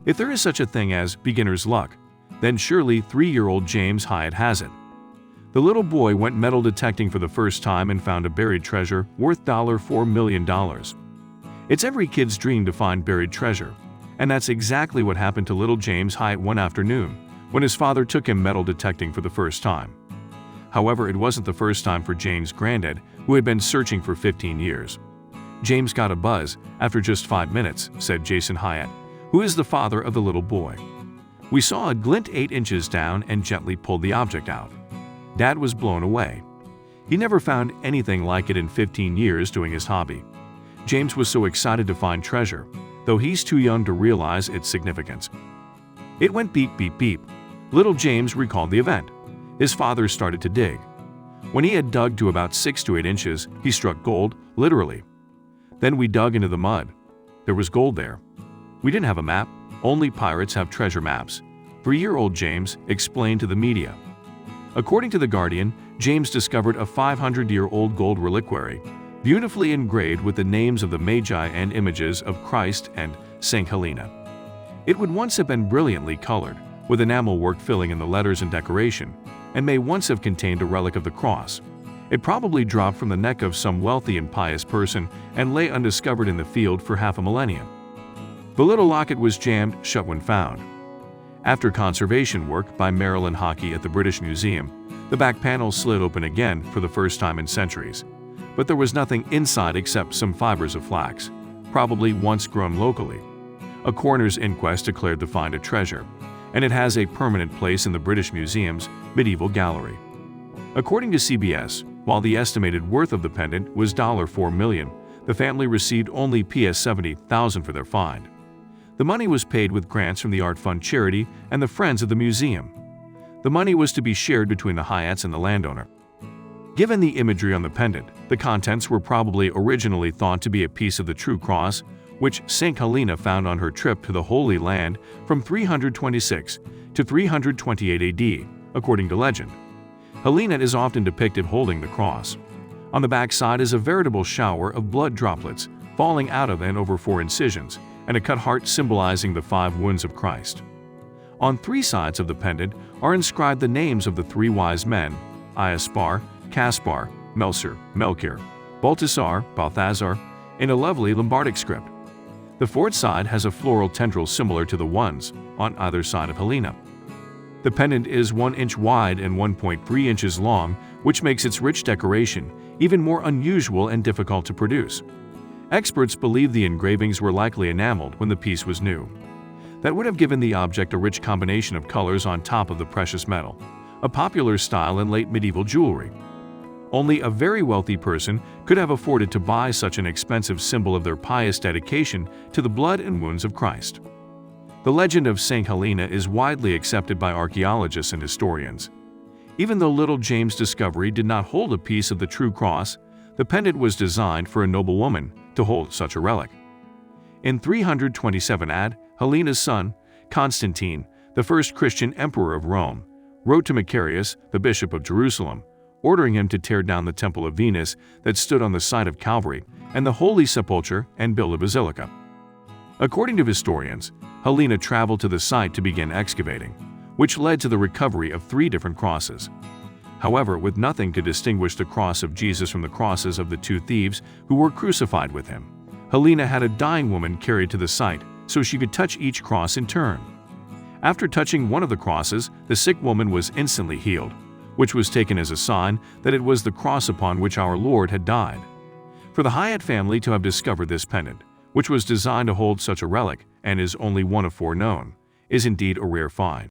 If there is such a thing as beginner's luck, then surely 3-year-old James Hyatt has it. The little boy went metal detecting for the first time and found a buried treasure worth $4 million. It's every kid's dream to find buried treasure, and that's exactly what happened to little James Hyatt one afternoon when his father took him metal detecting for the first time. However, it wasn't the first time for James' granddad, who had been searching for 15 years. James got a buzz after just 5 minutes, said Jason Hyatt, who is the father of the little boy. We saw a glint 8 inches down and gently pulled the object out. Dad was blown away. He never found anything like it in 15 years doing his hobby. James was so excited to find treasure, though he's too young to realize its significance. It went beep, beep, beep. Little James recalled the event. His father started to dig. When he had dug to about 6 to 8 inches, he struck gold, literally. Then we dug into the mud. There was gold there. We didn't have a map. Only pirates have treasure maps. 3-year-old James explained to the media. According to The Guardian, James discovered a 500-year-old gold reliquary, beautifully engraved with the names of the Magi and images of Christ and St. Helena. It would once have been brilliantly colored, with enamel work filling in the letters and decoration, and may once have contained a relic of the cross. It probably dropped from the neck of some wealthy and pious person and lay undiscovered in the field for half a millennium. The little locket was jammed shut when found. After conservation work by Marilyn Hockey at the British Museum, the back panel slid open again for the first time in centuries. But there was nothing inside except some fibers of flax, probably once grown locally. A coroner's inquest declared the find a treasure, and it has a permanent place in the British Museum's medieval gallery. According to CBS, while the estimated worth of the pendant was $4 million, the family received only $70,000 for their find. The money was paid with grants from the Art Fund charity and the Friends of the Museum. The money was to be shared between the Hyatts and the landowner. Given the imagery on the pendant, the contents were probably originally thought to be a piece of the true cross, which St. Helena found on her trip to the Holy Land from 326 to 328 AD, according to legend. Helena is often depicted holding the cross. On the back side is a veritable shower of blood droplets falling out of and over 4 incisions, and a cut heart symbolizing the 5 wounds of Christ. On 3 sides of the pendant are inscribed the names of the 3 wise men, Iaspar, Caspar, Melchior, Balthasar, in a lovely Lombardic script. The 4th side has a floral tendril similar to the ones on either side of Helena. The pendant is 1 inch wide and 1.3 inches long, which makes its rich decoration even more unusual and difficult to produce. Experts believe the engravings were likely enameled when the piece was new. That would have given the object a rich combination of colors on top of the precious metal, a popular style in late medieval jewelry. Only a very wealthy person could have afforded to buy such an expensive symbol of their pious dedication to the blood and wounds of Christ. The legend of St. Helena is widely accepted by archaeologists and historians. Even though little James' discovery did not hold a piece of the true cross, the pendant was designed for a noble woman to hold such a relic. In 327 AD, Helena's son, Constantine, the first Christian emperor of Rome, wrote to Macarius, the bishop of Jerusalem, ordering him to tear down the temple of Venus that stood on the site of Calvary and the Holy Sepulchre and build a basilica. According to historians, Helena traveled to the site to begin excavating, which led to the recovery of 3 different crosses. However, with nothing to distinguish the cross of Jesus from the crosses of the 2 thieves who were crucified with him, Helena had a dying woman carried to the site so she could touch each cross in turn. After touching one of the crosses, the sick woman was instantly healed, which was taken as a sign that it was the cross upon which our Lord had died. For the Hyatt family to have discovered this pendant, which was designed to hold such a relic and is only one of 4 known, is indeed a rare find.